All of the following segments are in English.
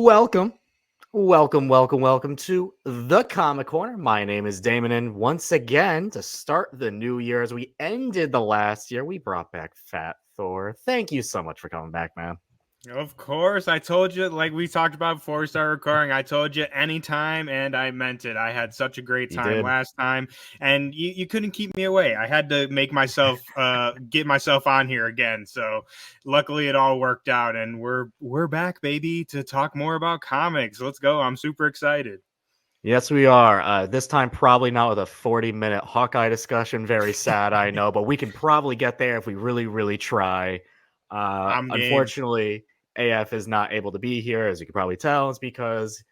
Welcome, welcome to the Comic Corner. My name is Damon, and once again, to start the new year as we ended the last year, we brought back Fat Thor. Thank you so much for coming back, man. Of course, I told you, like we talked about before we started recording, I told you anytime, and I meant it. I had such a great You time did. last time, and you couldn't keep me away. I had to make myself, get myself on here again. So luckily, it all worked out, and we're back, baby, to talk more about comics. Let's go! I'm super excited. Yes, we are. This time, probably not with a 40-minute Hawkeye discussion. Very sad, I know, but we can probably get there if we really, really try. I'm game. Unfortunately, AF is not able to be here, as you can probably tell. It's because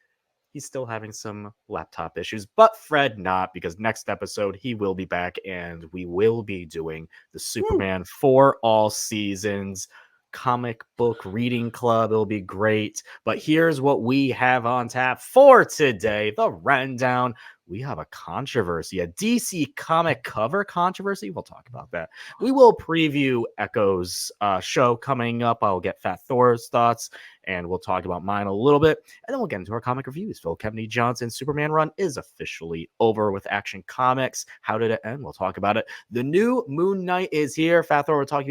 he's still having some laptop issues, but Fred not, because next episode he will be back and we will be doing the Woo. Superman for all seasons comic book reading club. It'll be great. But here's what we have on tap for today: the rundown. We have a controversy, a DC comic cover controversy. We'll talk about that. We will preview Echo's show coming up. I'll get Fat Thor's thoughts and we'll talk about mine a little bit. And then we'll get into our comic reviews. Phillip Kennedy Johnson Superman run is officially over with Action Comics. How did it end? We'll talk about it. The new Moon Knight is here. Fat Thor will talk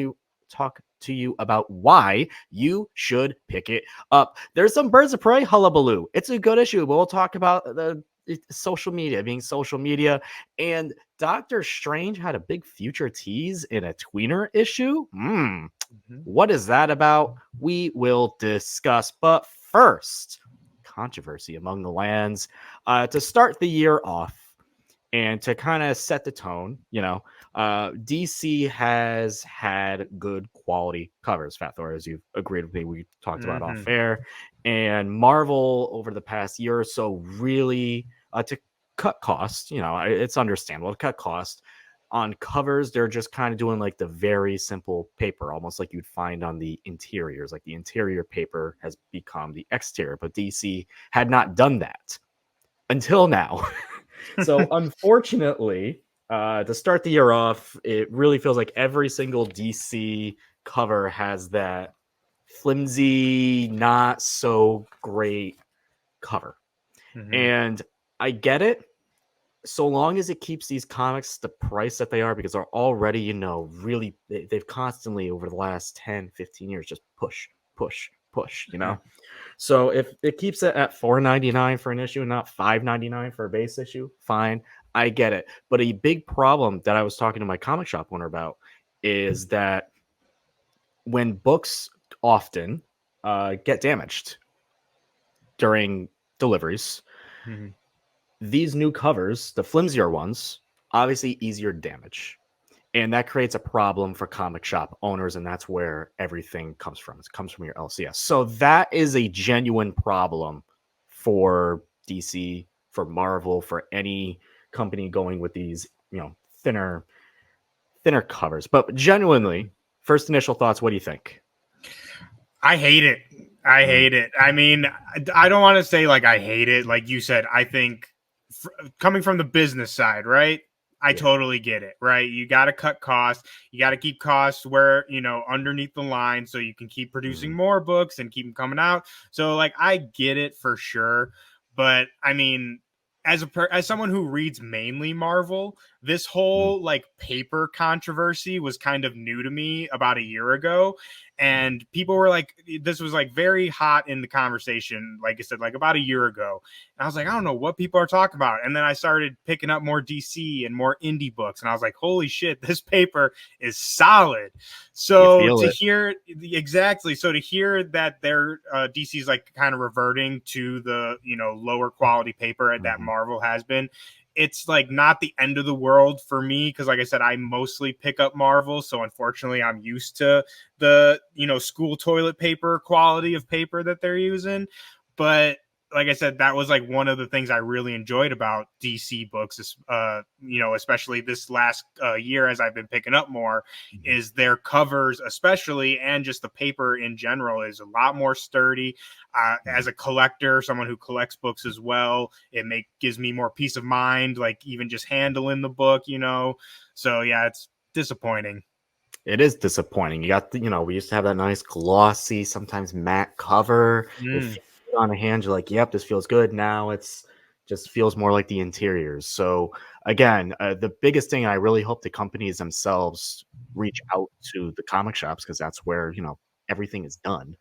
to you about why you should pick it up. There's some Birds of Prey hullabaloo. It's a good issue, but we'll talk about the social media being social media. And Doctor Strange had a big future tease in a tweener issue. What is that about? We will discuss. But first, controversy among the lands. To start the year off and to kind of set the tone, DC has had good quality covers. Fat Thor, as you've agreed with me, we talked about off air. And Marvel over the past year or so really to cut costs, it's understandable to cut costs on covers. They're just kind of doing like the very simple paper, almost like you'd find on the interiors. Like the interior paper has become the exterior, but DC had not done that until now. So unfortunately, to start the year off, it really feels like every single DC cover has that flimsy, not so great cover. And I get it, so long as it keeps these comics the price that they are, because they're already, really, they've constantly over the last 10, 15 years just push. So if it keeps it at $4.99 for an issue and not $5.99 for a base issue, fine, I get it. But a big problem that I was talking to my comic shop owner about is that when books often get damaged during deliveries, these new covers, the flimsier ones, obviously easier to damage. And that creates a problem for comic shop owners, and that's where everything comes from. It comes from your LCS. So that is a genuine problem for DC, for Marvel, for any company going with these, thinner covers. But genuinely, first initial thoughts, what do you think? I hate it. I hate it. I mean, I don't want to say like I hate it. Like you said, I think coming from the business side, right? I totally get it, right? You got to cut costs. You got to keep costs where, underneath the line so you can keep producing more books and keep them coming out. So like, I get it for sure. But I mean, as someone who reads mainly Marvel, this whole like paper controversy was kind of new to me about a year ago. And people were like, this was like very hot in the conversation, like I said, like about a year ago. And I was like, I don't know what people are talking about. And then I started picking up more DC and more indie books. And I was like, holy shit, this paper is solid. So to hear that their DC is like kind of reverting to the, lower quality paper that Marvel has been, it's like not the end of the world for me, because like I said, I mostly pick up Marvel, so unfortunately I'm used to the school toilet paper quality of paper that they're using. But like I said, that was like one of the things I really enjoyed about DC books, especially this last year as I've been picking up more, is their covers especially, and just the paper in general is a lot more sturdy. As a collector, someone who collects books as well, gives me more peace of mind, like even just handling the book, So yeah, it's disappointing. It is disappointing. You got we used to have that nice glossy, sometimes matte cover. It feels on a hand, you're like, yep, this feels good. Now it's just feels more like the interiors. So again, the biggest thing I really hope the companies themselves reach out to the comic shops, because that's where everything is done,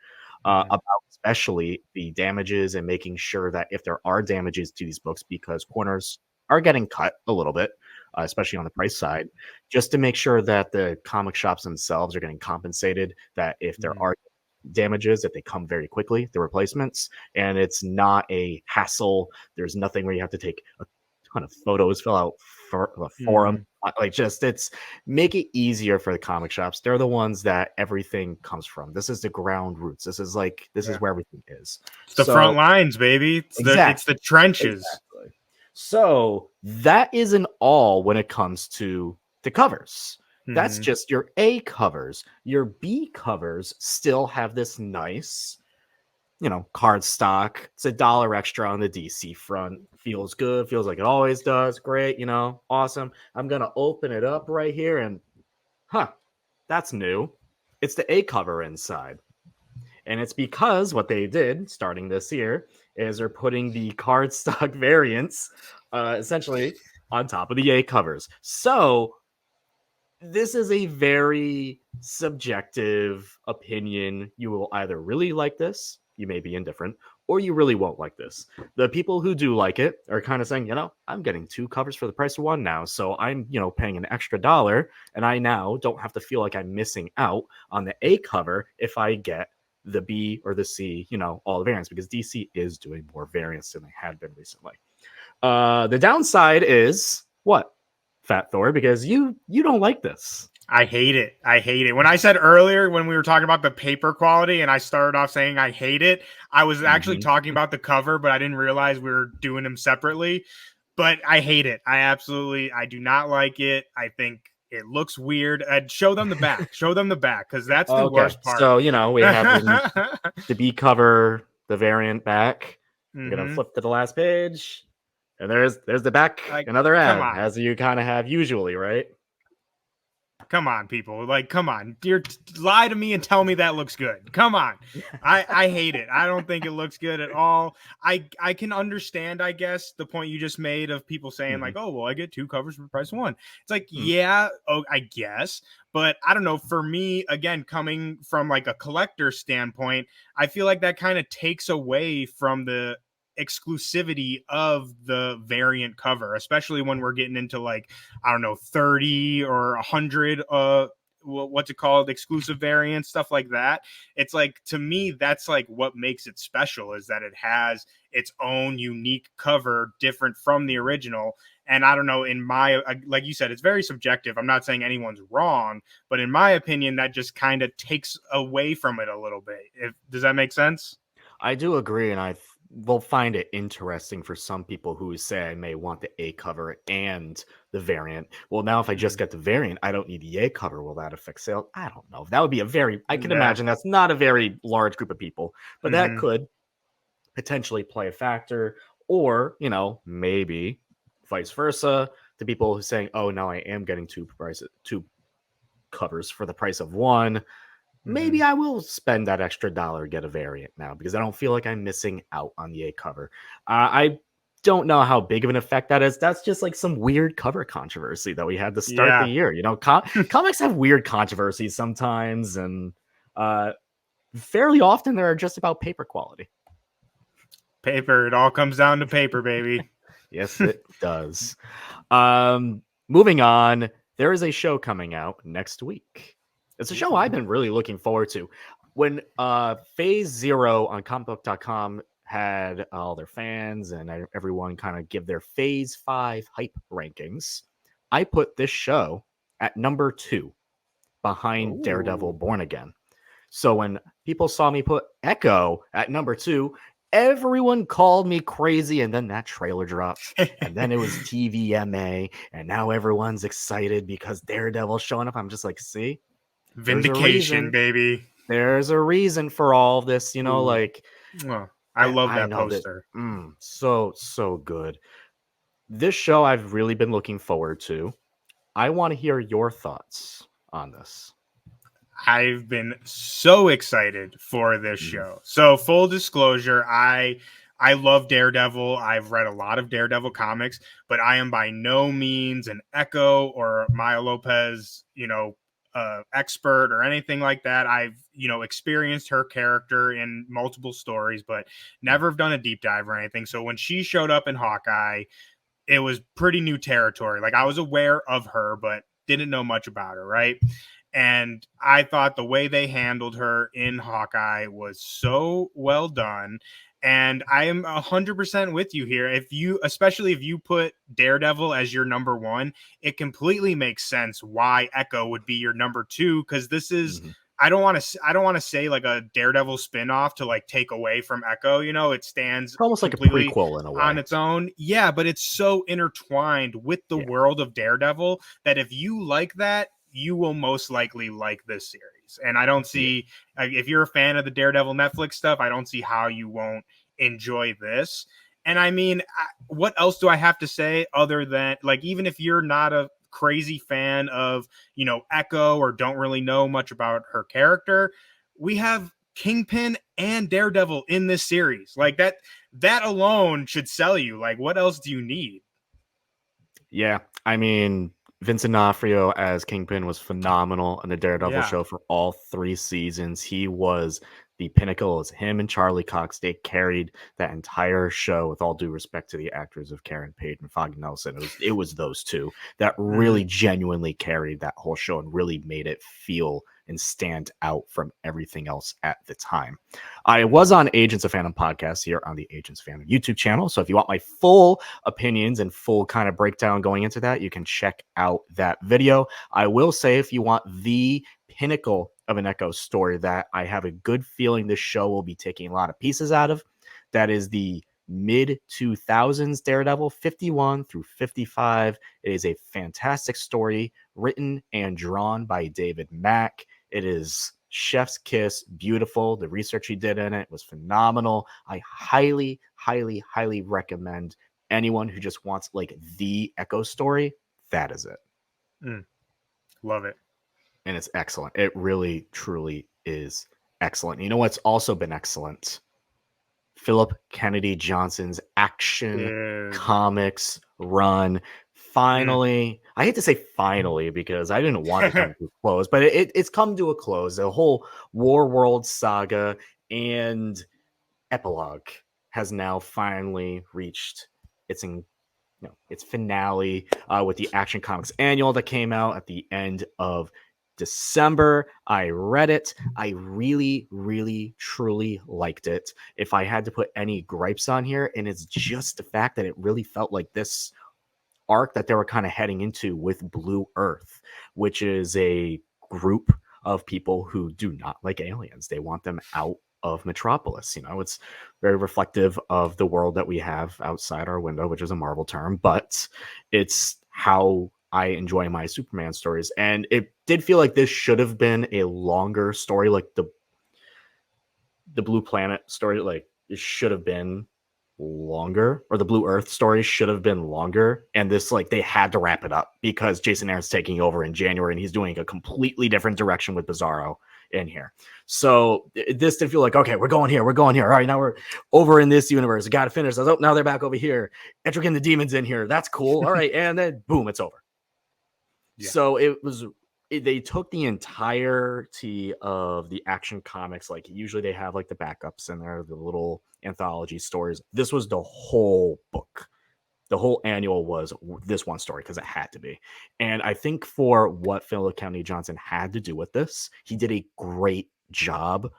about especially the damages and making sure that if there are damages to these books, because corners are getting cut a little bit, especially on the price side, just to make sure that the comic shops themselves are getting compensated, that if there are damages, that they come very quickly, the replacements, and it's not a hassle. There's nothing where you have to take a ton of photos, fill out for a forum. Like, just it's make it easier for the comic shops. They're the ones that everything comes from. This is the ground roots. This is where everything is. It's the front lines, baby. It's the trenches. Exactly. So that isn't all when it comes to the covers. That's just your A covers. Your B covers still have this nice, card stock. It's $1 extra on the DC front. Feels good. Feels like it always does. Great. Awesome. I'm going to open it up right here and, that's new. It's the A cover inside. And it's because what they did starting this year is they're putting the cardstock variants essentially on top of the A covers. So this is a very subjective opinion. You will either really like this, you may be indifferent, or you really won't like this. The people who do like it are kind of saying, I'm getting 2 covers for the price of 1 now. So I'm, paying an extra $1, and I now don't have to feel like I'm missing out on the A cover if I get the B or the C, all the variants, because DC is doing more variants than they had been recently. The downside is what? Fat Thor, because you don't like this. I hate it. I hate it. When I said earlier, when we were talking about the paper quality and I started off saying I hate it, I was actually talking about the cover, but I didn't realize we were doing them separately. But I hate it. I do not like it. I think it looks weird. Show them the back. Show them the back, because that's the worst part. So, we have the B cover, the variant back. We're going to flip to the last page. And there's the back, another ad, as you kind of have usually, right? Come on, people. Come on. Lie to me and tell me that looks good. Come on. I hate it. I don't think it looks good at all. I can understand, I guess, the point you just made of people saying oh, well, I get 2 covers for the price of 1. It's yeah, I guess. But I don't know. For me, again, coming from a collector standpoint, I feel like that kind of takes away from the exclusivity of the variant cover, especially when we're getting into 30 or 100 what's it called, exclusive variants, stuff like that. It's to me, that's what makes it special, is that it has its own unique cover, different from the original. And I don't know, in my, like you said, it's very subjective. I'm not saying anyone's wrong, but in my opinion, that just kind of takes away from it a little bit. Does that make sense? I do agree, and I will find it interesting for some people who say I may want the A cover and the variant. Well, now if I just get the variant, I don't need the A cover. Will that affect sales? I don't know. That would be I can imagine that's not a very large group of people, but that could potentially play a factor. Or, maybe vice versa, to people who are saying, oh, now I am getting 2 covers for the price of 1. Maybe I will spend that extra $1, get a variant now, because I don't feel like I'm missing out on the A cover. I don't know how big of an effect that is. That's just some weird cover controversy that we had to start the year. Comics have weird controversies sometimes, and fairly often they're just about paper quality. Paper. It all comes down to paper, baby. Yes, it does. Moving on, there is a show coming out next week. It's a show I've been really looking forward to. When Phase Zero on comicbook.com had all their fans and everyone kind of give their Phase 5 hype rankings, I put this show at number 2 behind Daredevil Born Again. So when people saw me put Echo at number 2, everyone called me crazy, and then that trailer dropped, and then it was TVMA, and now everyone's excited because Daredevil's showing up. I'm just see? Vindication, baby. There's a reason for all this, I love that poster. So good. This show I've really been looking forward to. I want to hear your thoughts on this. I've been so excited for this show. So full disclosure, I love Daredevil. I've read a lot of Daredevil comics, but I am by no means an Echo or Maya Lopez, expert or anything like that. I've, experienced her character in multiple stories, but never have done a deep dive or anything. So when she showed up in Hawkeye, it was pretty new territory. Like, I was aware of her, but didn't know much about her, right? And I thought the way they handled her in Hawkeye was so well done. And I am 100% with you here. Especially if you put Daredevil as your number one, it completely makes sense why Echo would be your number two. Because this is, I don't want to say like a Daredevil spinoff to like take away from Echo. It stands It's almost like a completely prequel in a way. on its own. Yeah, but it's so intertwined with the world of Daredevil that if you like that, you will most likely like this series. And I don't see, if you're a fan of the Daredevil Netflix stuff, I don't see how you won't enjoy this. And I mean, what else do I have to say other than, like, even if you're not a crazy fan of, Echo, or don't really know much about her character, we have Kingpin and Daredevil in this series. Like, that alone should sell you. Like, what else do you need? Yeah, I mean, Vincent D'Onofrio as Kingpin was phenomenal in the Daredevil show for all 3 seasons. He was the pinnacle. It was him and Charlie Cox. They carried that entire show, with all due respect to the actors of Karen Page and Foggy Nelson. It was those two that really genuinely carried that whole show and really made it feel and stand out from everything else at the time. I was on Agents of Fandom podcast here on the Agents of Fandom YouTube channel. So if you want my full opinions and full kind of breakdown going into that, you can check out that video. I will say, if you want the pinnacle of an Echo story that I have a good feeling this show will be taking a lot of pieces out of, that is the mid 2000s Daredevil 51 through 55. It is a fantastic story written and drawn by David Mack. It is chef's kiss, beautiful. The research he did in it was phenomenal. I highly, highly, highly recommend anyone who just wants like the Echo story. That is it. Love it. And it's excellent. It really, truly is excellent. You know what's also been excellent? Phillip Kennedy Johnson's Action Comics run. Finally, I hate to say finally because I didn't want it to come to a close, but it's come to a close. The whole War World saga and epilogue has now finally reached its finale with the Action Comics annual that came out at the end of December. I read it. I really, really, truly liked it. If I had to put any gripes on here, and it's just the fact that it really felt like this arc that they were kind of heading into with Blue Earth, which is a group of people who do not like aliens. They want them out of Metropolis. It's very reflective of the world that we have outside our window, which is a Marvel term, but it's how I enjoy my Superman stories. And it did feel like this should have been a longer story, like the Blue Planet story. Like, it should have been longer, or the Blue Earth story should have been longer. And this, like, they had to wrap it up because Jason Aaron's taking over in January and he's doing a completely different direction with Bizarro in here. So this did feel like, okay, we're going here. All right, now we're over in this universe. Got to finish this. Oh, now they're back over here. Etrick and the Demon's in here. That's cool. All right. And then boom, it's over. Yeah. So they took the entirety of the Action Comics. Like, usually they have like the backups in there, the little anthology stories. This was the whole book. The whole annual was this one story because it had to be. And I think for what Phillip Kennedy Johnson had to do with this, he did a great job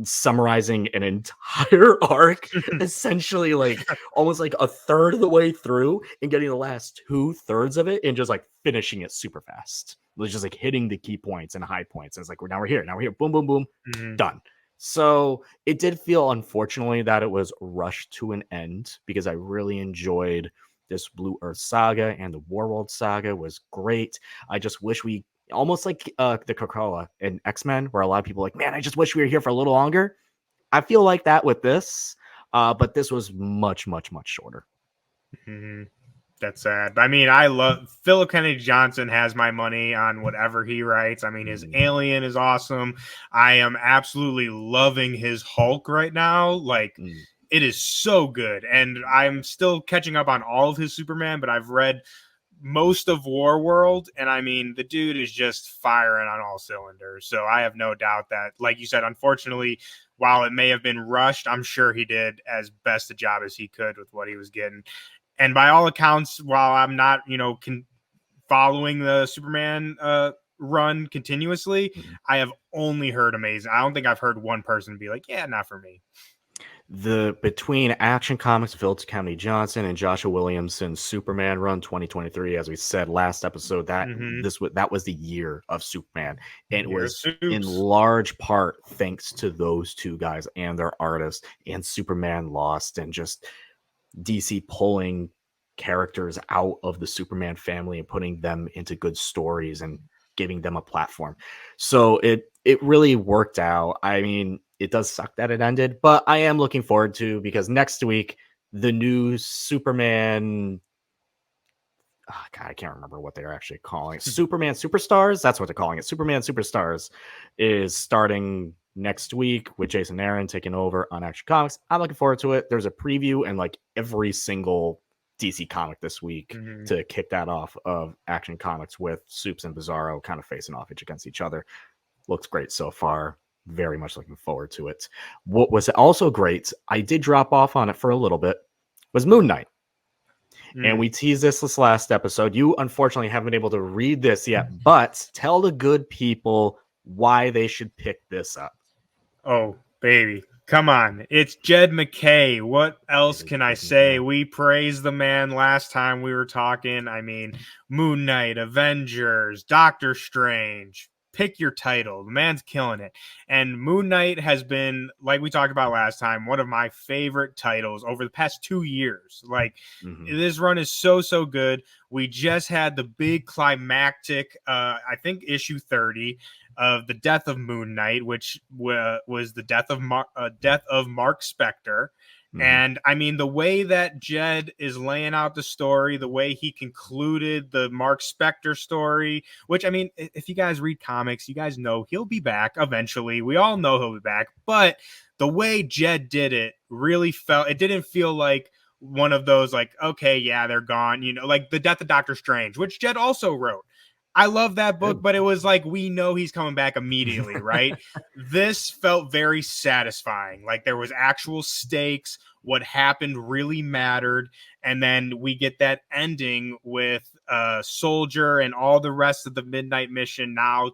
summarizing an entire arc, essentially like almost like a third of the way through, and getting the last 2/3 of it and just like finishing it super fast. It was just like hitting the key points and high points. And it's like, we're here. Boom, boom, boom. Done. So it did feel, unfortunately, that it was rushed to an end because I really enjoyed this Blue Earth saga, and the Warworld saga was great. I just wish we, almost like the Krakoa in X-Men, where a lot of people are like, man, I just wish we were here for a little longer. I feel like that with this, but this was much, much, much shorter. That's sad. I mean, I love Phillip Kennedy Johnson has my money on whatever he writes. I mean, his Alien is awesome. I am absolutely loving his Hulk right now. Like, it is so good. And I'm still catching up on all of his Superman, but I've read most of War World, and I mean, the dude is just firing on all cylinders. So I have no doubt that, like you said, unfortunately, while it may have been rushed, I'm sure he did as best a job as he could with what he was getting. And by all accounts, while I'm not, following the Superman run continuously, I have only heard amazing. I don't think I've heard one person be like, "Yeah, not for me." Between Action Comics, Phillip Kennedy Johnson, and Joshua Williamson's Superman run 2023, as we said last episode, that was the year of Superman, and it was in large part thanks to those two guys and their artists, and Superman Lost, and just DC pulling characters out of the Superman family and putting them into good stories and giving them a platform. So it really worked out. I mean, it does suck that it ended, but I am looking forward to, because next week the new Superman, God, I can't remember what they're actually calling it. Superman Superstars. That's what they're calling it. Superman Superstars is starting next week with Jason Aaron taking over on Action Comics. I'm looking forward to it. There's a preview and like every single DC comic this week to kick that off of Action Comics, with Supes and Bizarro kind of facing off against each other. Looks great so far. Very much looking forward to it. What was also great, I did drop off on it for a little bit, was Moon Knight. And we teased this last episode. You unfortunately haven't been able to read this yet, but tell the good people why they should pick this up. Oh, baby. Come on. It's Jed MacKay. What else can I say? We praised the man last time we were talking. I mean, Moon Knight, Avengers, Doctor Strange. Pick your title. The man's killing it. And Moon Knight has been, like we talked about last time, one of my favorite titles over the past 2 years. Like, this run is so good. We just had the big climactic, I think, issue 30 of the death of Moon Knight, which was the death of Mark Spector. And I mean, the way that Jed is laying out the story, the way he concluded the Mark Spector story, which, I mean, if you guys read comics, you guys know he'll be back eventually. We all know he'll be back. But the way Jed did it really it didn't feel like one of those, like, okay, yeah, they're gone, like the death of Doctor Strange, which Jed also wrote. I love that book, but it was like, we know he's coming back immediately, right? This felt very satisfying. Like, there was actual stakes. What happened really mattered. And then we get that ending with Soldier and all the rest of the Midnight Mission now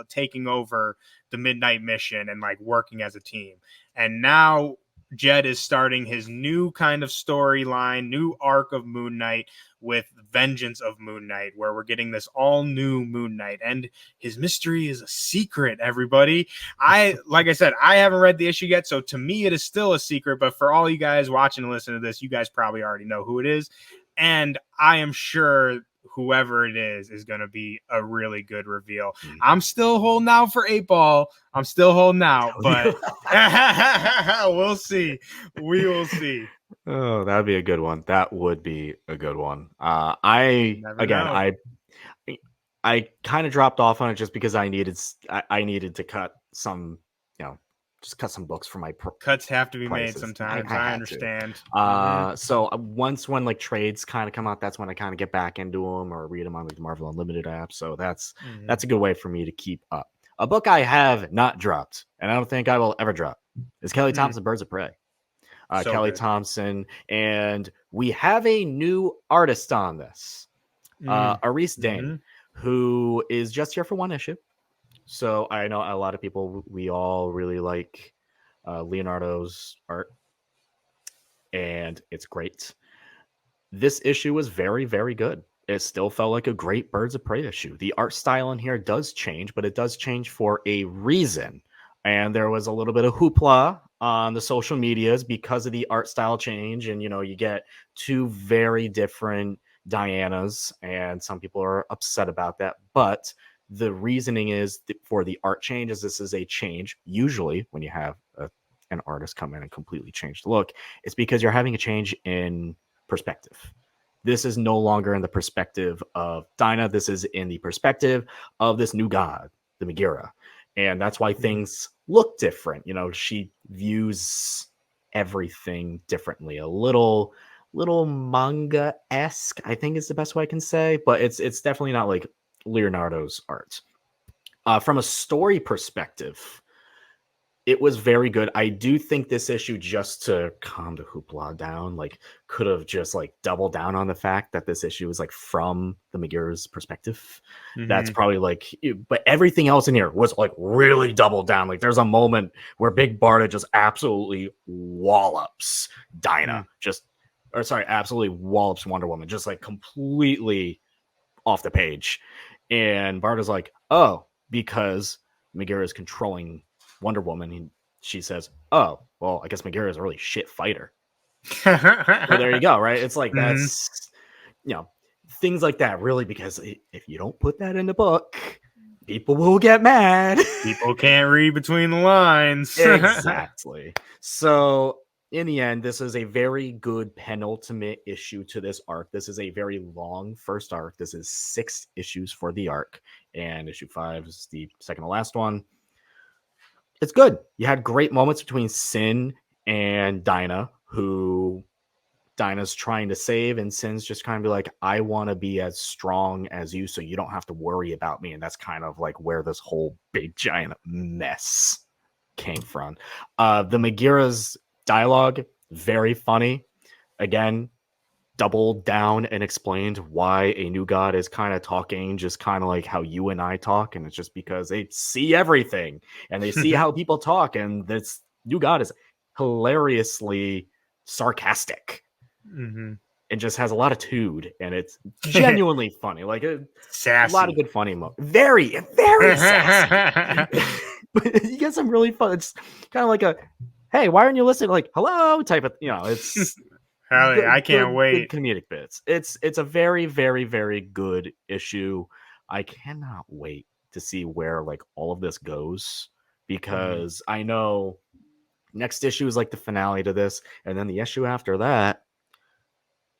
taking over the Midnight Mission and like working as a team. And now Jed is starting his new kind of storyline, new arc of Moon Knight with Vengeance of Moon Knight, where we're getting this all new Moon Knight, and his mystery is a secret, everybody. Like I said, I haven't read the issue yet, so to me it is still a secret, but for all you guys watching and listening to this, you guys probably already know who it is, and I am sure whoever it is going to be a really good reveal. I'm still holding out for 8 Ball. I'm still holding out, but we'll see. We will see. Oh, that would be a good one. That would be a good one. I kind of dropped off on it just because I needed to cut some, just cut some books for my cuts have to be made sometimes. I understand. So once when like trades kind of come out, that's when I kind of get back into them or read them on like the Marvel Unlimited app. So that's a good way for me to keep up. A book I have not dropped, and I don't think I will ever drop, is Kelly Thompson, Birds of Prey. Kelly Thompson, and we have a new artist on this, Aris Dane, who is just here for one issue. So I know a lot of people, we all really like Leonardo's art, and it's great. This issue was very, very good. It still felt like a great Birds of Prey issue. The art style in here does change, but it does change for a reason. And there was a little bit of hoopla on the social medias because of the art style change. And, you get 2 very different Dianas, and some people are upset about that. But the reasoning is for the art change, this is a change. Usually when you have an artist come in and completely change the look, it's because you're having a change in perspective. This is no longer in the perspective of Dinah. This is in the perspective of this new god, the Megara. And that's why things look different. She views everything differently. A little manga-esque, I think is the best way I can say. But it's definitely not like Leonardo's art. From a story perspective, it was very good. I do think this issue, just to calm the hoopla down, like could have just like doubled down on the fact that this issue is like from the Megara's perspective. That's probably like, but everything else in here was like really doubled down. Like there's a moment where Big Barda just absolutely wallops Dinah, absolutely wallops Wonder Woman, just like completely off the page. And Barda's like, oh, because Megara is controlling Wonder Woman, and she says, oh, well, I guess Megara is a really shit fighter. So there you go, right? It's like that's, things like that, really, because if you don't put that in the book, people will get mad. People can't read between the lines. Exactly. So in the end, this is a very good penultimate issue to this arc. This is a very long first arc. This is 6 issues for the arc, and issue 5 is the second to last one. It's good. You had great moments between Sin and Dinah, who Dinah's trying to save, and Sin's just kind of be like, I want to be as strong as you, so you don't have to worry about me. And that's kind of like where this whole big giant mess came from. The Megara's dialogue, very funny. Again, doubled down and explained why a new god is kind of talking just kind of like how you and I talk, and it's just because they see everything and they see how people talk, and this new god is hilariously sarcastic and just has a lot of tude, and it's genuinely funny, like a lot of good funny moments. Very sassy. But you get some really fun. It's kind of like a, hey, why aren't you listening, like hello type of, it's I can't wait. Good comedic bits. It's a very, very, very good issue. I cannot wait to see where like all of this goes, because I know next issue is like the finale to this, and then the issue after that,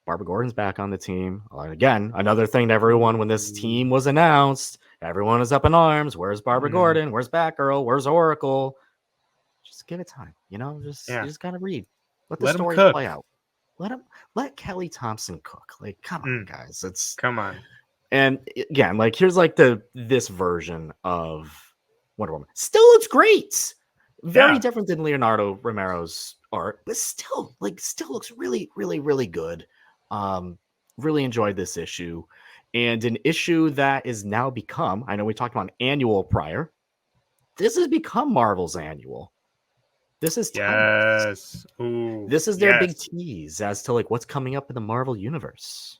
Barbara Gordon's back on the team. Again, another thing to everyone, when this team was announced, everyone is up in arms. Where's Barbara Gordon? Where's Batgirl? Where's Oracle? Just give it time. You just gotta read. Let the story play out. Let Kelly Thompson cook. Like, come on, guys. Come on. And again, like here's like this version of Wonder Woman. Still looks great. Very different than Leonardo Romero's art, but still looks really, really, really good. Really enjoyed this issue. And an issue that is now become, I know we talked about an annual prior. This has become Marvel's annual. This is yes. Ooh, this is their big tease as to like what's coming up in the Marvel universe.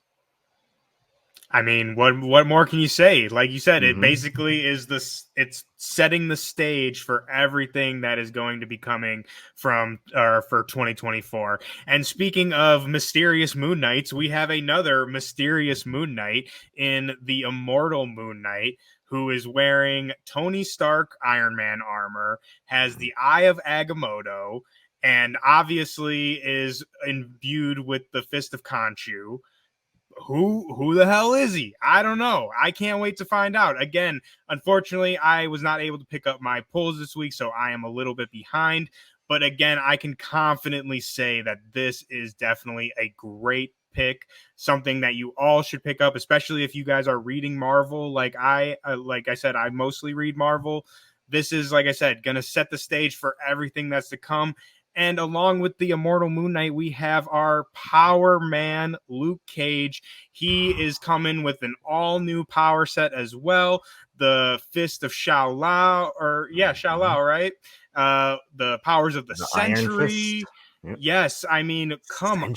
I mean, what more can you say? Like you said, it basically is it's setting the stage for everything that is going to be coming for 2024. And speaking of mysterious Moon Knights, we have another mysterious Moon Knight in the Immortal Moon Knight, who is wearing Tony Stark Iron Man armor, has the Eye of Agamotto, and obviously is imbued with the Fist of Khonshu. Who the hell is he? I don't know. I can't wait to find out. Again, unfortunately, I was not able to pick up my pulls this week, so I am a little bit behind. But again, I can confidently say that this is definitely a great pick, something that you all should pick up, especially if you guys are reading Marvel. Like I said, I mostly read Marvel. This is, like I said, going to set the stage for everything that's to come. And along with the Immortal Moon Knight, we have our Power Man, Luke Cage. He is coming with an all-new power set as well. The Fist of Shao-Lao, right? The powers of the Century. Yep. Yes, I mean, come on.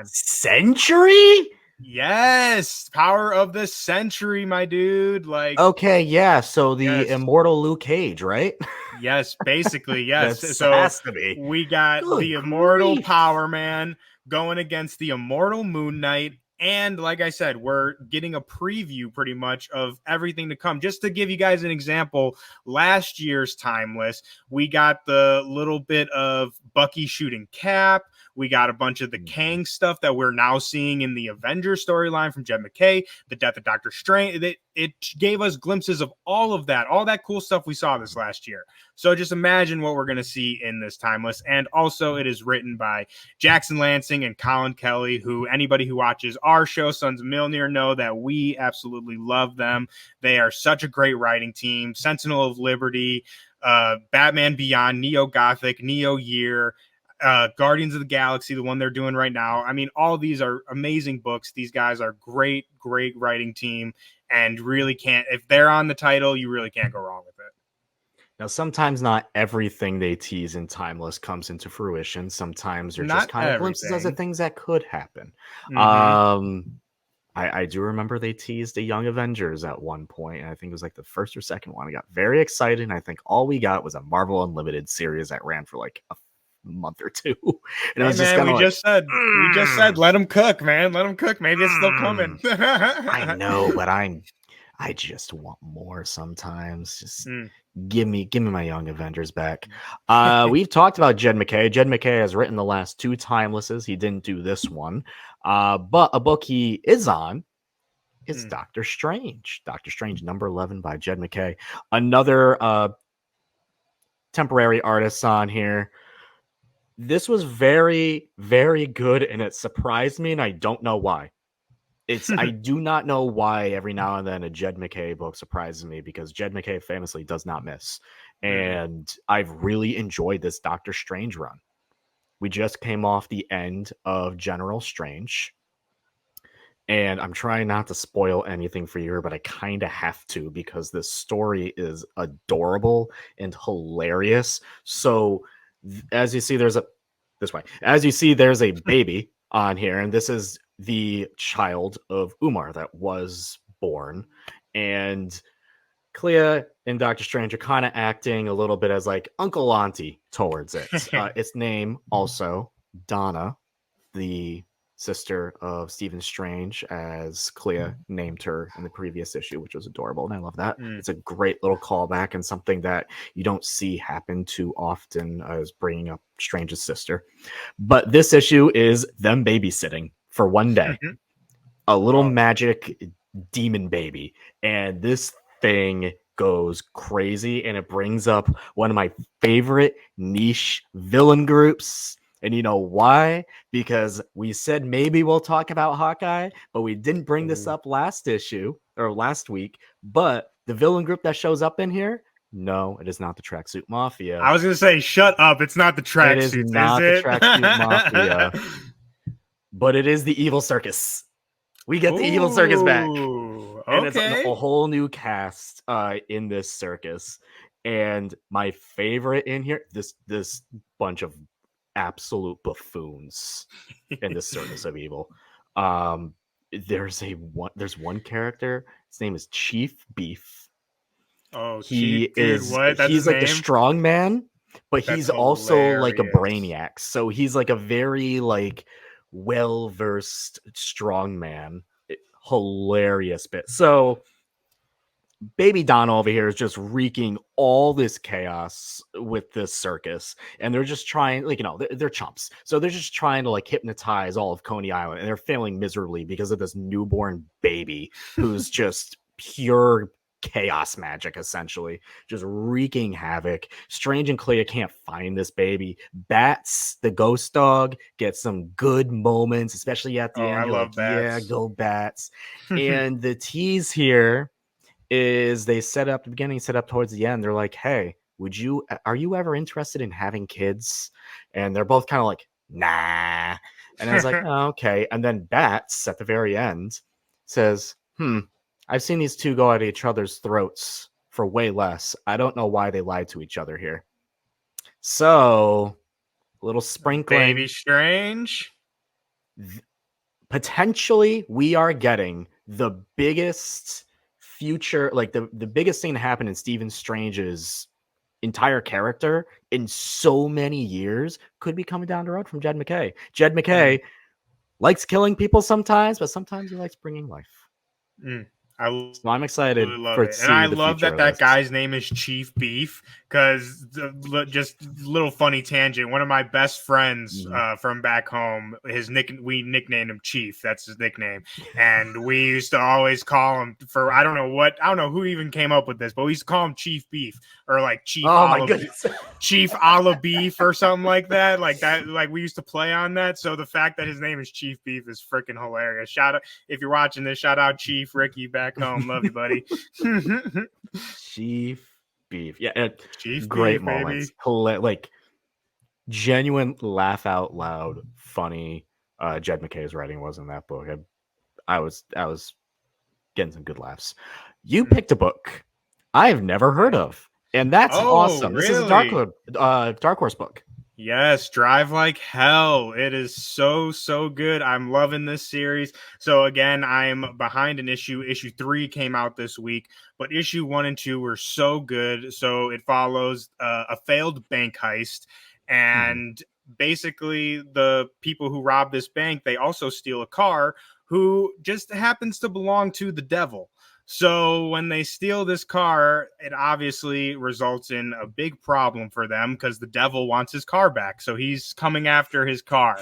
Century? Yes, power of the Century, my dude. Like, okay, yeah. So the Immortal Luke Cage, right? Yes, basically, yes. So has to be. We got the Immortal Power Man going against the Immortal Moon Knight. And like I said, we're getting a preview pretty much of everything to come. Just to give you guys an example, last year's Timeless, we got the little bit of Bucky shooting Cap. We got a bunch of the Kang stuff that we're now seeing in the Avengers storyline from Jed McKay, the death of Doctor Strange. It gave us glimpses of all that cool stuff we saw this last year. So just imagine what we're going to see in this Timeless. And also, it is written by Jackson Lansing and Colin Kelly, who anybody who watches our show, Sons of Mjolnir, know that we absolutely love them. They are such a great writing team. Sentinel of Liberty, Batman Beyond, Neo Gothic, Neo Year, Guardians of the Galaxy, the one they're doing right now. I mean, all these are amazing books. These guys are great writing team, and really can't, if they're on the title, you really can't go wrong with it. Now, sometimes not everything they tease in Timeless comes into fruition. Sometimes they're just kind of glimpses of the things that could happen. I do remember they teased a Young Avengers at one point, and I think it was like the first or second one. I got very excited, and I think all we got was a Marvel Unlimited series that ran for like a month or two. And it was just kind of we just said, let them cook, man. Let them cook. Maybe it's still coming. I know, but I just want more sometimes. Just give me my Young Avengers back. We've talked about Jed McKay. Jed McKay has written the last 2 Timelesses. He didn't do this one. But a book he is on is Doctor Strange. Doctor Strange number 11 by Jed McKay. Another temporary artist on here. This was very, very good, and it surprised me, and I don't know why. I do not know why every now and then a Jed McKay book surprises me, because Jed McKay famously does not miss. And I've really enjoyed this Doctor Strange run. We just came off the end of General Strange. And I'm trying not to spoil anything for you, but I kind of have to, because this story is adorable and hilarious. So as you see, there's a baby on here, and this is the child of Umar that was born. And Clea and Doctor Strange are kind of acting a little bit as like uncle auntie towards it. Its name also Donna, the sister of Stephen Strange, as Clea named her in the previous issue, which was adorable, and I love that. It's a great little callback, and something that you don't see happen too often, as bringing up Strange's sister. But this issue is them babysitting for one day. A little magic demon baby, and this thing goes crazy, and it brings up one of my favorite niche villain groups. And you know why? Because we said maybe we'll talk about Hawkeye, but we didn't bring this up last week. But the villain group that shows up in here, no, it is not the Tracksuit Mafia. I was going to say, shut up. It's not the Tracksuits, is it? It is not the Tracksuit Mafia. But it is the Evil Circus. We get the Evil Circus back. And it's a whole new cast in this circus. And my favorite in here, this bunch of absolute buffoons in the Circus of Evil. There's one character. His name is Chief Beef. Oh, he's like the strong man, but he's also like a brainiac. So he's like a very like well-versed strong man. Hilarious bit. So Baby Donna over here is just wreaking all this chaos with this circus, and they're just trying, like, they're chumps, so they're just trying to like hypnotize all of Coney Island, and they're failing miserably because of this newborn baby who's just pure chaos magic, essentially, just wreaking havoc. Strange and Clea can't find this baby. Bats, the ghost dog, gets some good moments, especially at the end. I love Bats. Yeah, go Bats. And the tease here is they set up towards the end. They're like, hey, are you ever interested in having kids? And they're both kind of like, nah. And I was like, oh, okay. And then Bats at the very end says, I've seen these two go at each other's throats for way less. I don't know why they lied to each other here. So, a little sprinkling. Baby Strange. Potentially, we are getting the biggest future, like the biggest thing to happen in Stephen Strange's entire character in so many years could be coming down the road from Jed McKay. Jed McKay likes killing people sometimes, but sometimes he likes bringing life. I So I'm excited love for it, and I seeing the love future that of this. guy's name is Chief Beef because just little funny tangent. One of my best friends from back home, we nicknamed him Chief. That's his nickname, and we used to always call him for I don't know who even came up with this, but we used to call him Chief Beef or like Oh my goodness. Chief a la Beef or something like that. Like we used to play on that. So the fact that his name is Chief Beef is freaking hilarious. Shout out if you're watching this. Shout out Chief Ricky back home. Love you, buddy. Chief Beef. Yeah, Chief great Beef, moments. baby. Like genuine laugh out loud, funny. Jed McKay's writing was in that book. I was getting some good laughs. You picked a book I've never heard of, and that's awesome. This is a Dark Horse book. Yes, Drive Like Hell. It is so good. I'm loving this series. So again, I'm behind an issue. Issue 3 came out this week, but issue 1 and 2 were so good. So it follows a failed bank heist, and basically the people who rob this bank, they also steal a car who just happens to belong to the devil. So when they steal this car, it obviously results in a big problem for them because the devil wants his car back. So he's coming after his car.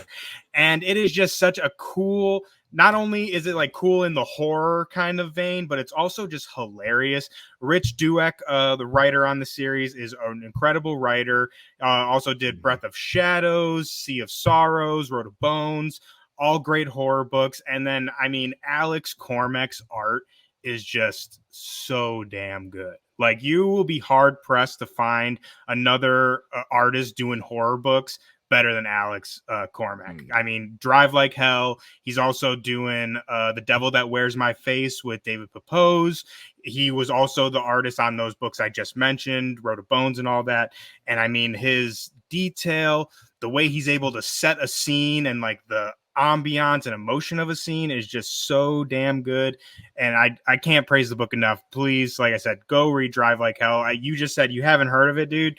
And it is just such a cool, not only is it like cool in the horror kind of vein, but it's also just hilarious. Rich Dueck, the writer on the series, is an incredible writer. Also did Breath of Shadows, Sea of Sorrows, Road of Bones, all great horror books. And then, I mean, Alex Cormack's art is just so damn good. Like you will be hard pressed to find another artist doing horror books better than Alex Cormack. I mean, Drive Like Hell. He's also doing The Devil That Wears My Face with David Pepose. He was also the artist on those books I just mentioned, Road of Bones and all that. And I mean, his detail, the way he's able to set a scene and like the ambiance and emotion of a scene is just so damn good, and I can't praise the book enough. Please, like I said, go read Drive Like Hell. You just said you haven't heard of it, dude.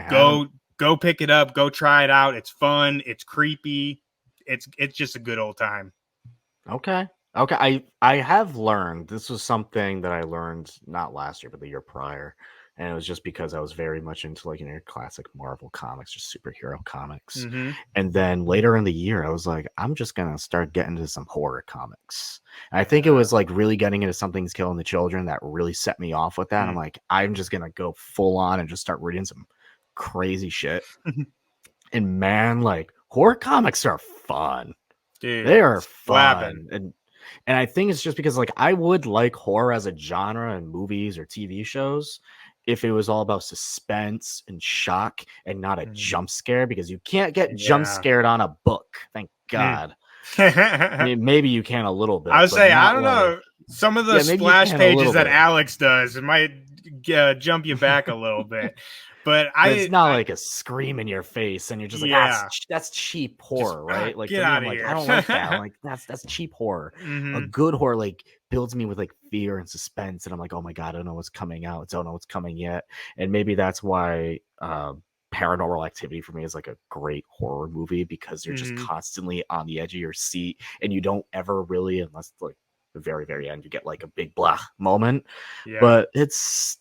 Go pick it up, go try it out. It's fun, it's creepy, it's just a good old time. Okay. I have learned, this was something that I learned not last year but the year prior, and it was just because I was very much into like classic Marvel comics, just superhero comics. And then later in the year I was like, I'm just gonna start getting into some horror comics. And I think it was like really getting into Something's Killing the Children that really set me off with that. I'm like, I'm just gonna go full on and just start reading some crazy shit. And man, like horror comics are fun. Dude, They are fun. And I think it's just because like I would like horror as a genre in movies or TV shows if it was all about suspense and shock and not a jump scare, because you can't get jump scared on a book. Thank God. I mean, maybe you can a little bit. I would say, I don't like, know. Some of the splash pages that Alex does, it might jump you back a little bit. But it's not like a scream in your face and you're just like, that's cheap horror, just, right? Like get to me, out I'm of like, here. I don't like that. I'm like, that's cheap horror. A good horror like builds me with like fear and suspense, and I'm like, oh my God, I don't know what's coming out. I don't know what's coming yet. And maybe that's why Paranormal Activity for me is like a great horror movie, because you're just constantly on the edge of your seat and you don't ever really, unless like the very, very end, you get like a big blah moment. But that's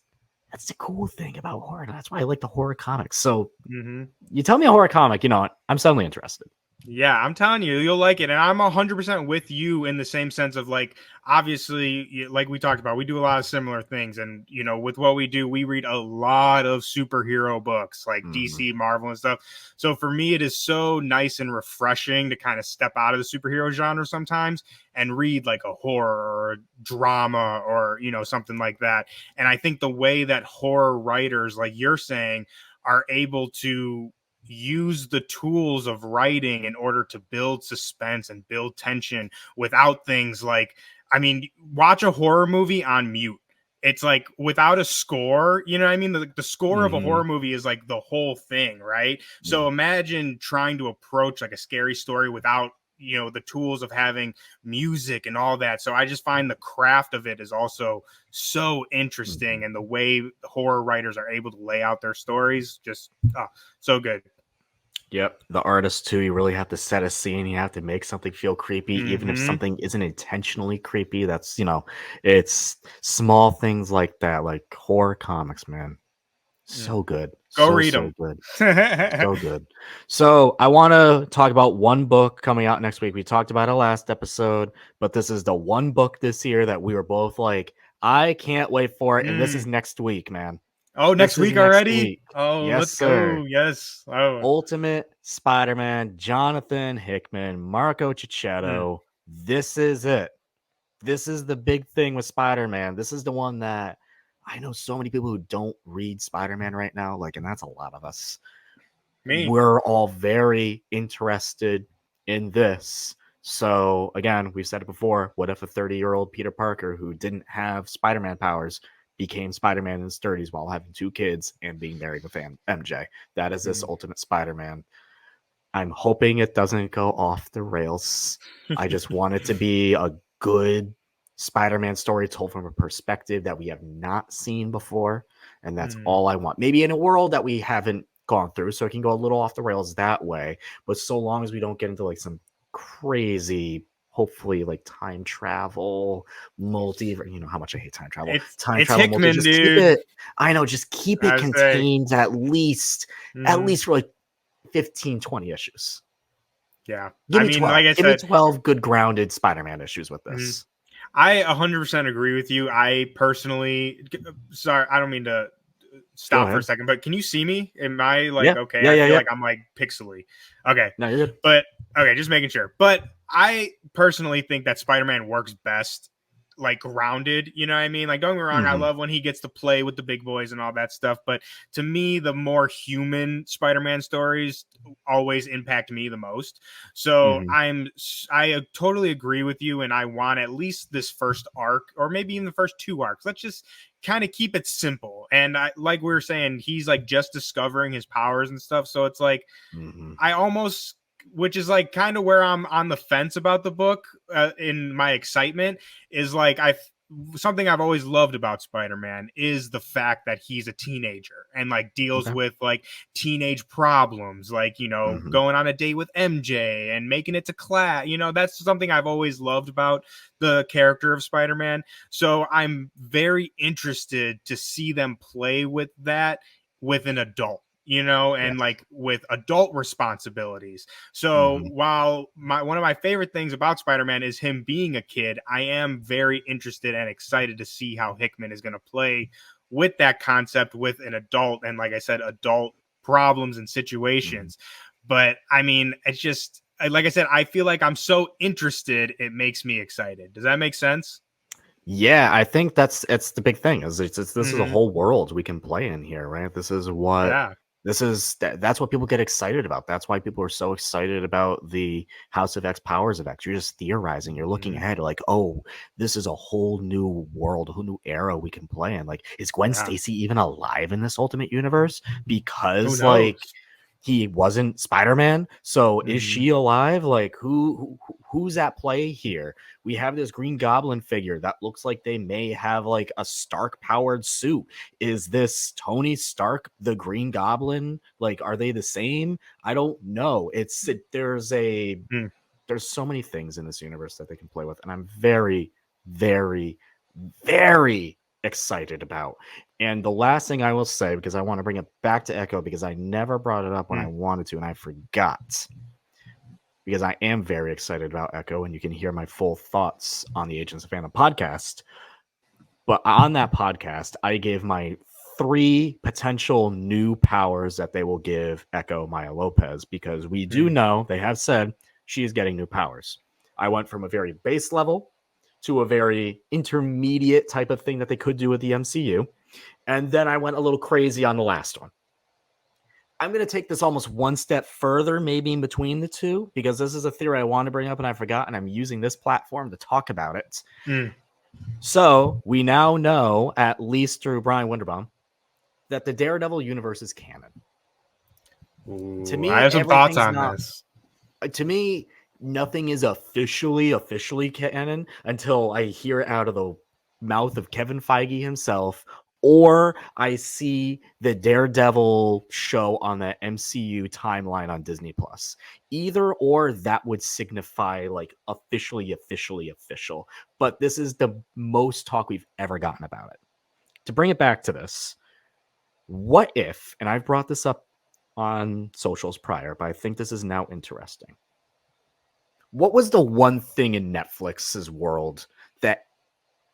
the cool thing about horror. That's why I like the horror comics. So you tell me a horror comic, you know what? I'm suddenly interested. Yeah, I'm telling you, you'll like it. And I'm 100% with you in the same sense of like, obviously, like we talked about, we do a lot of similar things. And, you know, with what we do, we read a lot of superhero books like DC, Marvel, and stuff. So for me, it is so nice and refreshing to kind of step out of the superhero genre sometimes and read like a horror or a drama or, you know, something like that. And I think the way that horror writers, like you're saying, are able to use the tools of writing in order to build suspense and build tension without things like, I mean, watch a horror movie on mute. It's like without a score, you know what I mean? The score of a horror movie is like the whole thing, right? So imagine trying to approach like a scary story without, you know, the tools of having music and all that. So I just find the craft of it is also so interesting, and the way horror writers are able to lay out their stories, just so good. Yep. The artist too, you really have to set a scene. You have to make something feel creepy, even if Mm-hmm. something isn't intentionally creepy. That's, it's small things like that, like horror comics, man. So good. Go So, read so them. good. So good. So I want to talk about one book coming out next week. We talked about it last episode, but this is the one book this year that we were both like, I can't wait for it. And this is next week, man. Oh, This next is week next already? week. Oh, Yes, let's go. sir. Yes. Oh. Ultimate Spider-Man, Jonathan Hickman, Marco Mm. Cicchetto. This is it. This is the big thing with Spider-Man. This is the one that I know so many people who don't read Spider-Man right now, like, and that's a lot of us. Me. We're all very interested in this. So again, we've said it before. What if a 30-year-old Peter Parker who didn't have Spider-Man powers became Spider-Man in his 30s while having 2 kids and being married with MJ? That is this Mm. Ultimate Spider-Man. I'm hoping it doesn't go off the rails. I just want it to be a good Spider-Man story told from a perspective that we have not seen before, and that's Mm. all I want. Maybe in a world that we haven't gone through, so it can go a little off the rails that way. But so long as we don't get into like some crazy, hopefully like time travel, multiverse. You know how much I hate time travel. Time It's travel, multi. Hickman, Just keep dude. it. I know. Just keep it I say. contained at Mhm. least for like 15, 20 issues. Yeah. Give I me mean, like 12. I Give me said, 12 good grounded Spider-Man issues with mhm. this. I 100% agree with you. I personally, sorry, I don't mean to Go stop for a ahead. second, but can you see me? Am I like Yeah. okay? Yeah. I Yeah. feel Yeah. like I'm like pixely. Okay. No, you're good. But okay, just making sure. But I personally think that Spider-Man works best like grounded, you know what I mean? Like don't get me wrong, I Mm-hmm. love when he gets to play with the big boys and all that stuff, but to me the more human Spider-Man stories always impact me the most. So Mm-hmm. I totally agree with you, and I want at least this first arc or maybe even the first 2 arcs. Let's just kind of keep it simple. And I like we were saying, he's like just discovering his powers and stuff. So it's like Mm-hmm. I almost, which is like kind of where I'm on the fence about the book. In my excitement is like something I've always loved about Spider-Man is the fact that he's a teenager and like deals Okay. with like teenage problems, like Mm-hmm. going on a date with MJ and making it to class. That's something I've always loved about the character of Spider-Man. So I'm very interested to see them play with that with an adult, Yeah. and like with adult responsibilities. So Mm-hmm. while one of my favorite things about Spider-Man is him being a kid, I am very interested and excited to see how Hickman is going to play with that concept with an adult and, like I said, adult problems and Mm-hmm. situations. But I mean, it's just like I said, I feel like I'm so interested, it makes me excited. Does that make sense? Yeah, I think it's the big thing is this is a Mm-hmm. whole world we can play in here, right? Yeah. That's what people get excited about. That's why people are so excited about the House of X, Powers of X. You're just theorizing. You're looking Mm-hmm. ahead, like, oh, this is a whole new world, a whole new era we can play in. Like, is Gwen Yeah. Stacy even alive in this Ultimate Universe? Who Because like knows? he wasn't Spider-Man. So is Mm-hmm. she alive? Like who's at play here? We have this Green Goblin figure that looks like they may have like a Stark powered suit. Is this Tony Stark the Green Goblin? Like are they the same? I don't know. There's so many things in this universe that they can play with and I'm very very very excited about. And the last thing I will say, because I want to bring it back to Echo, because I never brought it up when I wanted to, and I forgot, because I am very excited about Echo, and you can hear my full thoughts on the Agents of Fandom podcast. But on that podcast, I gave my 3 potential new powers that they will give Echo Maya Lopez, because we do Mm-hmm. know they have said she is getting new powers. I went from a very base level to a very intermediate type of thing that they could do with the MCU. And then I went a little crazy on the last one. I'm going to take this almost one step further, maybe in between the two, because this is a theory I want to bring up and I forgot, and I'm using this platform to talk about it. Mm. So we now know, at least through Brian Winterbaum, that the Daredevil universe is canon. To Ooh, I me, have some thoughts everything's on not. this. To me, nothing is officially canon until I hear it out of the mouth of Kevin Feige himself or I see the Daredevil show on the MCU timeline on Disney Plus. Either or, that would signify like officially official. But this is the most talk we've ever gotten about it. To bring it back to this, what if, and I've brought this up on socials prior, but I think this is now interesting. What was the one thing in Netflix's world that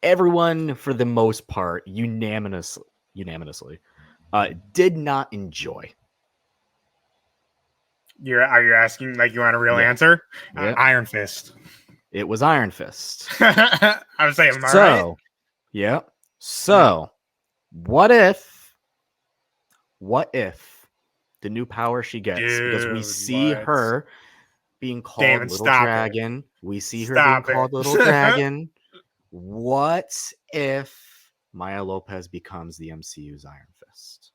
everyone, for the most part, unanimously did not enjoy? Are you asking like you want a real answer? Yeah. Iron Fist. It was Iron Fist. I was saying, am I right? Yeah. So, what if the new power she gets, because we see her being called Damon, Little Dragon. We see her being called Little Dragon. What if Maya Lopez becomes the MCU's Iron Fist?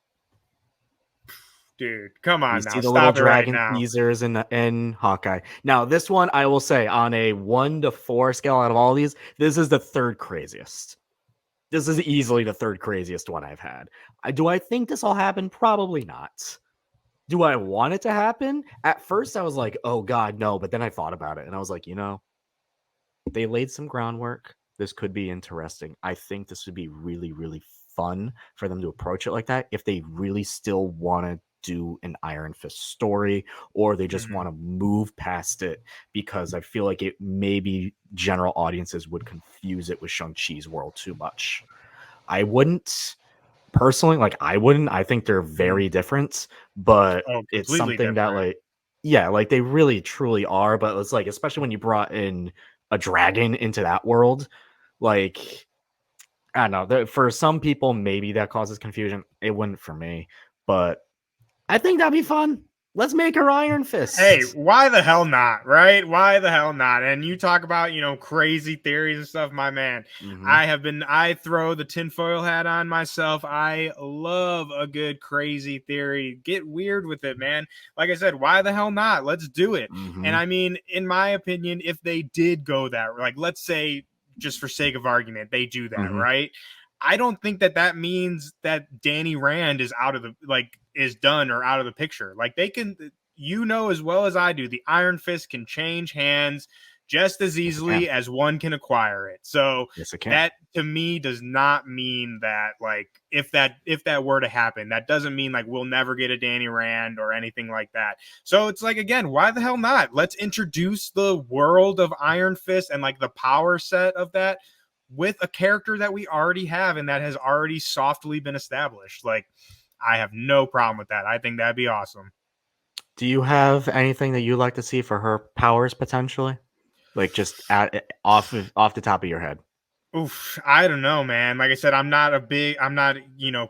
Dude, come on we now. See the Stop Little it Dragon right now. teasers in Hawkeye. Now, this one, I will say, on a 1 to 4 scale out of all these, this is the third craziest. This is easily the third craziest one I've had. Do I think this will happen? Probably not. Do I want it to happen? At first, I was like, oh, God, no. But then I thought about it, and I was like, they laid some groundwork. This could be interesting. I think this would be really, really fun for them to approach it like that if they really still want to do an Iron Fist story, or they just want to move past it, because I feel like it maybe general audiences would confuse it with Shang-Chi's world too much. I wouldn't personally, I think they're very different, but it's something that like they really truly are. But it's like, especially when you brought in a dragon into that world, like, I don't know, for some people maybe that causes confusion. It wouldn't for me, but I think that'd be fun. Let's make her Iron Fist. Hey, why the hell not, right? Why the hell not? And you talk about, crazy theories and stuff, my man. I throw the tinfoil hat on myself. I love a good crazy theory. Get weird with it, man. Like I said, why the hell not? Let's do it. And I mean, in my opinion, if they did go that, like, let's say, just for sake of argument, they do that, right? I don't think that means that Danny Rand is is done or out of the picture. Like, they can, as well as I do, the Iron Fist can change hands just as easily as one can acquire it. So that to me does not mean that, like, if that were to happen, that doesn't mean like we'll never get a Danny Rand or anything like that. So it's like, again, why the hell not? Let's introduce the world of Iron Fist and like the power set of that with a character that we already have and that has already softly been established. Like, I have no problem with that. I think that'd be awesome. Do you have anything that you'd like to see for her powers potentially? Like, just off the top of your head. Oof, I don't know, man. Like I said, I'm not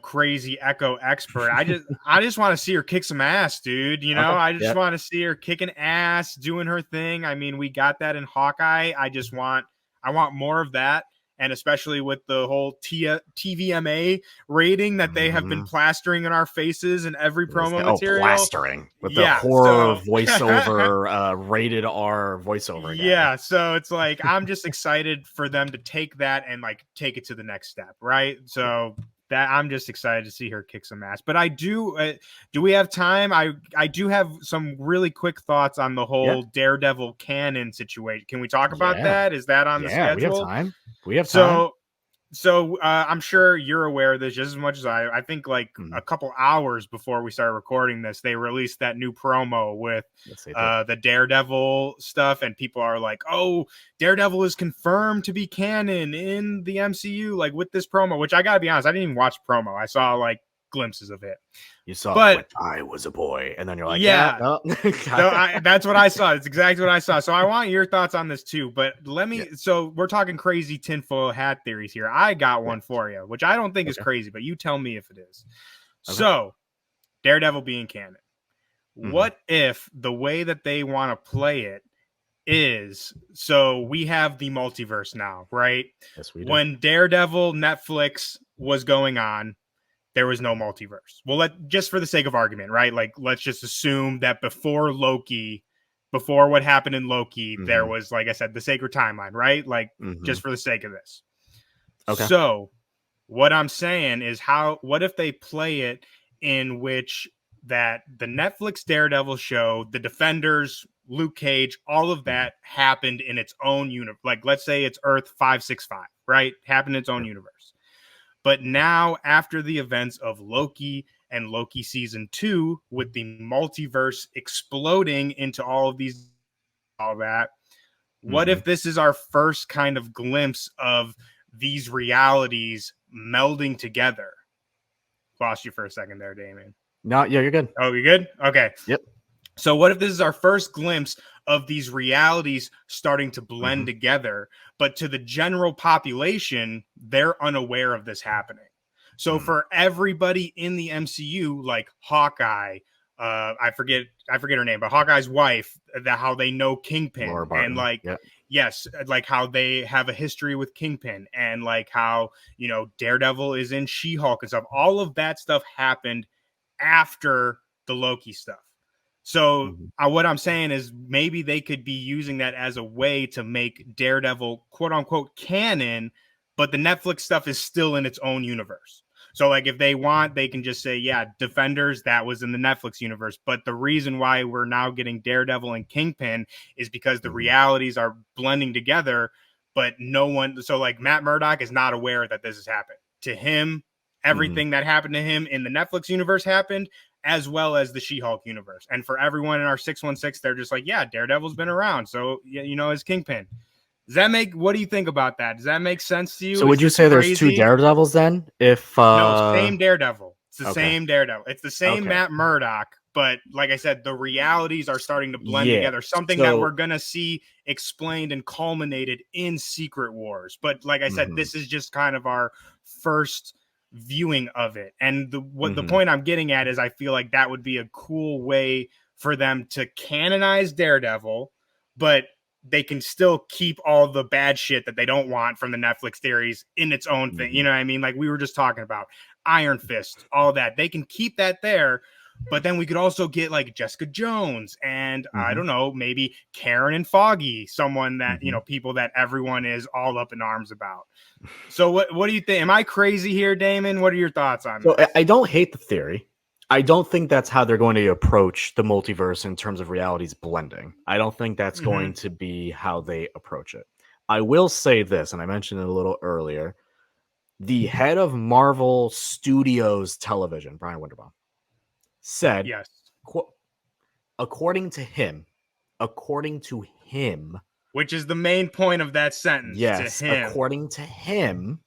crazy Echo expert. I just want to see her kick some ass, dude. I just want to see her kicking ass, doing her thing. I mean, we got that in Hawkeye. I want more of that. And especially with the whole TVMA rating that they have been plastering in our faces in every promo material. Plastering with the horror voiceover, rated R voiceover. Yeah, so it's like, I'm just excited for them to take that and like take it to the next step, right? So that I'm just excited to see her kick some ass. But I do. Do we have time? I do have some really quick thoughts on the whole Daredevil canon situation. Can we talk about that? Is that on the schedule? We have time. So I'm sure you're aware of this just as much as I think like a couple hours before we started recording this, they released that new promo with the Daredevil stuff. And people are like, oh, Daredevil is confirmed to be canon in the MCU, like with this promo, which I got to be honest, I didn't even watch promo. I saw like glimpses of it. You saw when I was a boy, and then you're like, no. That's what I saw. It's exactly what I saw. So I want your thoughts on this too. But so we're talking crazy tinfoil hat theories here. I got one for you, which I don't think is crazy, but you tell me if it is. Okay. So Daredevil being canon. What if the way that they want to play it is, so we have the multiverse now, right? Yes, we do. When Daredevil Netflix was going on, there was no multiverse. Well, just for the sake of argument, right? Like, let's just assume that before what happened in Loki, there was, like I said, the sacred timeline, right? Like, just for the sake of this. Okay. So What I'm saying is what if they play it in which that the Netflix Daredevil show, the Defenders, Luke Cage, all of that happened in its own universe. Like, let's say it's Earth 565, right? Happened in its own universe. But now, after the events of Loki and Loki season 2, with the multiverse exploding into all of these, all that, what if this is our first kind of glimpse of these realities melding together? Lost you for a second there, Damon. No, yeah, you're good. Oh, you good? Okay. Yep. So what if this is our first glimpse of these realities starting to blend together, but to the general population, they're unaware of this happening. So for everybody in the MCU, like Hawkeye, I forget her name, but Hawkeye's wife, how they know Kingpin, and like, yes, like how they have a history with Kingpin, and like how, you know, Daredevil is in She-Hulk and stuff. All of that stuff happened after the Loki stuff. So what I'm saying is maybe they could be using that as a way to make Daredevil quote unquote canon, but the Netflix stuff is still in its own universe. So like if they want, they can just say, yeah, Defenders, that was in the Netflix universe. But the reason why we're now getting Daredevil and Kingpin is because the realities are blending together, but no one, so like Matt Murdock is not aware that this has happened. To him, everything that happened to him in the Netflix universe happened, as well as the She-Hulk universe. And for everyone in our 616, they're just like, yeah, Daredevil's been around. So, you know, as Kingpin. Does that make, what do you think about that? Does that make sense to you? So would you say there's two Daredevils then? If no, same Daredevil. It's the same Daredevil. It's the same Matt Murdock, but like I said, the realities are starting to blend together. Something that we're gonna see explained and culminated in Secret Wars. But like I said, this is just kind of our first viewing of it. And the point I'm getting at is I feel like that would be a cool way for them to canonize Daredevil, but they can still keep all the bad shit that they don't want from the Netflix series in its own thing. You know what I mean? Like we were just talking about Iron Fist, all that. They can keep that there, but then we could also get like Jessica Jones and I don't know, maybe Karen and Foggy, someone that, you know, people that everyone is all up in arms about. So what do you think? Am I crazy here, Damon? What are your thoughts on this? I don't hate the theory. I don't think that's how they're going to approach the multiverse in terms of realities blending. I don't think that's going to be how they approach it. I will say this, and I mentioned it a little earlier. The head of Marvel Studios Television, Brian Winterbaum, said, yes, according to him, which is the main point of that sentence. Yes, to him. According to him,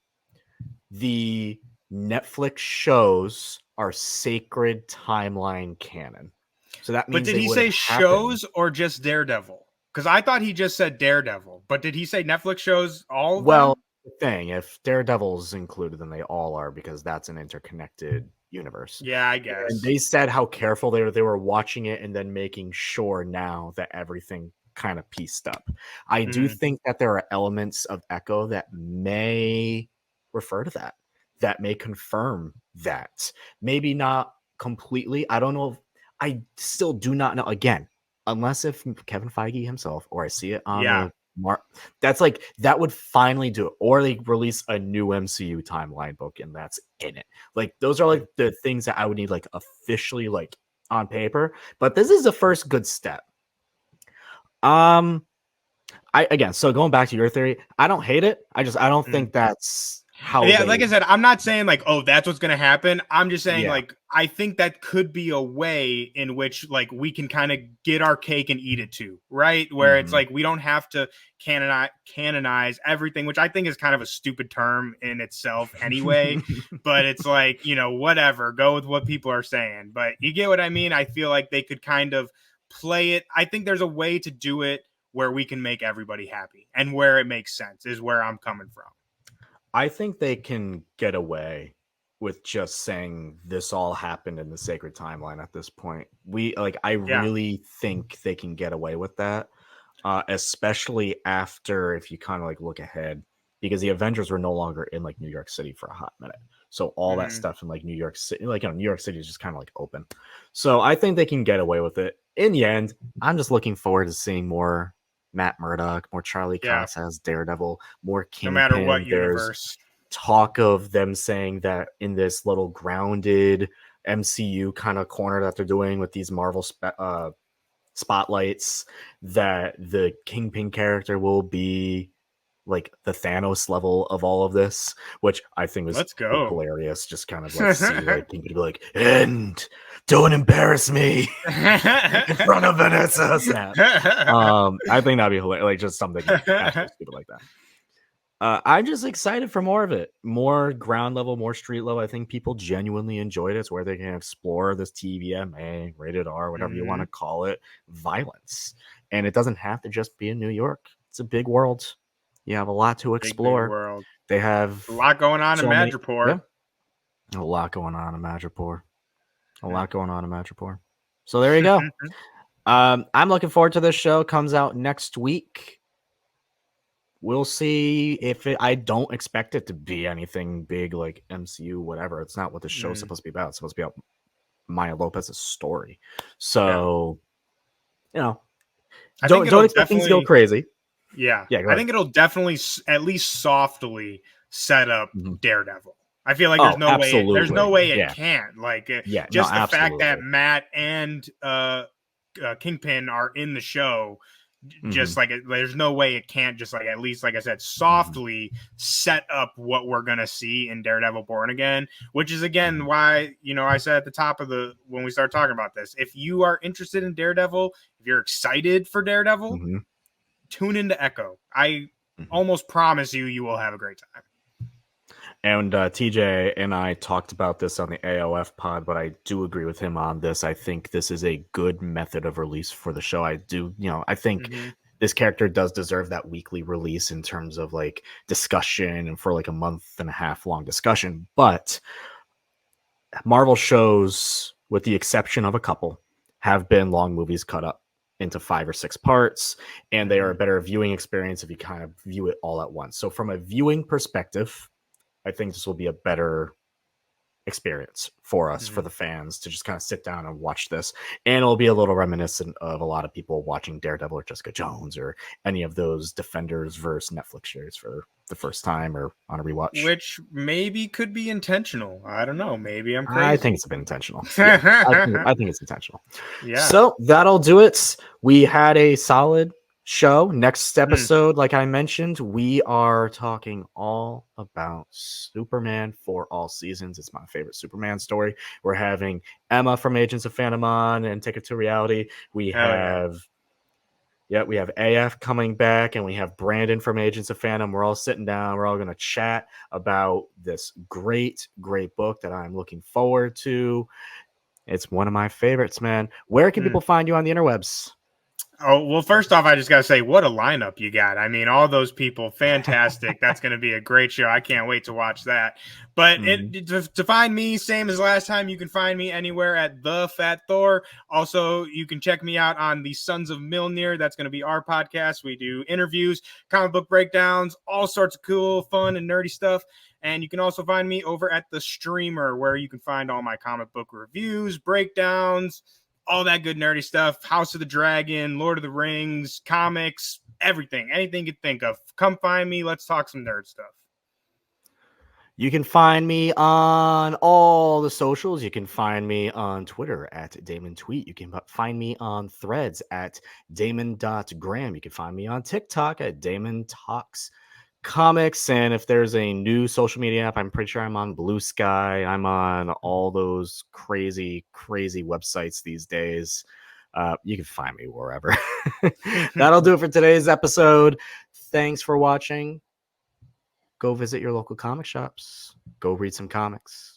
the Netflix shows are sacred timeline canon. So that means. But did he say shows or just Daredevil? Because I thought he just said Daredevil. But did he say Netflix shows all of them? The thing, if Daredevil's included, then they all are, because that's an interconnected universe. Yeah, I guess. And they said how careful they were watching it and then making sure now that everything kind of pieced up. I do think that there are elements of Echo that may refer to that may confirm that. Maybe not completely. I don't know. I still do not know. Again, unless if Kevin Feige himself, or I see it on that's like, that would finally do it. Or they release a new MCU timeline book and that's in it. Like those are like the things that I would need like officially like on paper. But this is the first good step. So going back to your theory, I don't hate it. I don't think that's how. Yeah, like I said, I'm not saying like, oh, that's what's gonna happen. I'm just saying like, I think that could be a way in which like we can kind of get our cake and eat it too, right? Where it's like we don't have to canonize everything, which I think is kind of a stupid term in itself anyway. But it's like, you know, whatever, go with what people are saying. But you get what I mean? I feel like they could kind of play it. I think there's a way to do it where we can make everybody happy and where it makes sense is where I'm coming from. I think they can get away with just saying this all happened in the sacred timeline at this point. I really think they can get away with that, especially after, if you kind of like look ahead, because the Avengers were no longer in like New York City for a hot minute. So all that stuff in like New York City, like, you know, New York City is just kind of like open. So I think they can get away with it. In the end, I'm just looking forward to seeing more Matt Murdock, more Charlie Cox as Daredevil, more Kingpin. No matter what universe. talk of them saying that in this little grounded MCU kind of corner that they're doing with these Marvel spotlights, that the Kingpin character will be like the Thanos level of all of this, which I think was hilarious. Just kind of like see like Kingpin be like, and don't embarrass me in front of Vanessa. Snap. I think that'd be hilarious. Like just something actually stupid like that. I'm just excited for more of it, more ground level, more street level. I think people genuinely enjoyed it. It's where they can explore this TVMA, rated R, whatever you want to call it, violence. And it doesn't have to just be in New York. It's a big world. You have a lot to explore. Big world. They have a lot going on in Madripoor. A lot going on in Madripoor. So there you go. I'm looking forward to this show. Comes out next week. We'll see if I don't expect it to be anything big like MCU, whatever. It's not what the show's supposed to be about. It's supposed to be about Maya Lopez's story. So, don't expect things to go crazy. Yeah. I think it'll definitely at least softly set up Daredevil. I feel like there's no way it can't. Like just the fact that Matt and Kingpin are in the show, just like there's no way it can't just like at least, like I said, softly set up what we're gonna see in Daredevil Born Again, which is again why I said at the top of when we start talking about this, if you are interested in Daredevil, if you're excited for Daredevil, tune into Echo. I almost promise you will have a great time. And TJ and I talked about this on the AOF pod, but I do agree with him on this. I think this is a good method of release for the show. I think this character does deserve that weekly release in terms of like discussion and for like a month and a half long discussion. But Marvel shows, with the exception of a couple, have been long movies cut up into 5 or 6 parts, and they are a better viewing experience if you kind of view it all at once. So from a viewing perspective, I think this will be a better experience for us, for the fans, to just kind of sit down and watch this. And it'll be a little reminiscent of a lot of people watching Daredevil or Jessica Jones or any of those Defenders versus Netflix shows for the first time or on a rewatch. Which maybe could be intentional. I don't know. Maybe I'm crazy. I think it's been intentional. I think it's intentional. Yeah. So that'll do it. We had a solid show. Next episode, like I mentioned, we are talking all about Superman for All Seasons. It's my favorite Superman story. We're having Emma from Agents of Fandom on and Take It to Reality. We have AF coming back, and we have Brandon from Agents of Fandom. We're all sitting down. We're all going to chat about this great book that I'm looking forward to. It's one of my favorites, man. Where can people find you on the interwebs? Oh, well, first off, I just got to say, what a lineup you got. I mean, all those people, fantastic. That's going to be a great show. I can't wait to watch that. But to find me, same as last time, you can find me anywhere at The Fat Thor. Also, you can check me out on the Sons of Mjolnir. That's going to be our podcast. We do interviews, comic book breakdowns, all sorts of cool, fun, and nerdy stuff. And you can also find me over at The Streamer, where you can find all my comic book reviews, breakdowns, all that good nerdy stuff. House of the Dragon, Lord of the Rings, comics, everything. Anything you could think of. Come find me. Let's talk some nerd stuff. You can find me on all the socials. You can find me on Twitter at Damon Tweet. You can find me on Threads at Damon.Graham. You can find me on TikTok at Damon Talks Comics. And if there's a new social media app, I'm pretty sure I'm on Blue Sky. I'm on all those crazy websites these days. You can find me wherever. That'll do it for today's episode. Thanks for watching. Go visit your local comic shops. Go read some comics.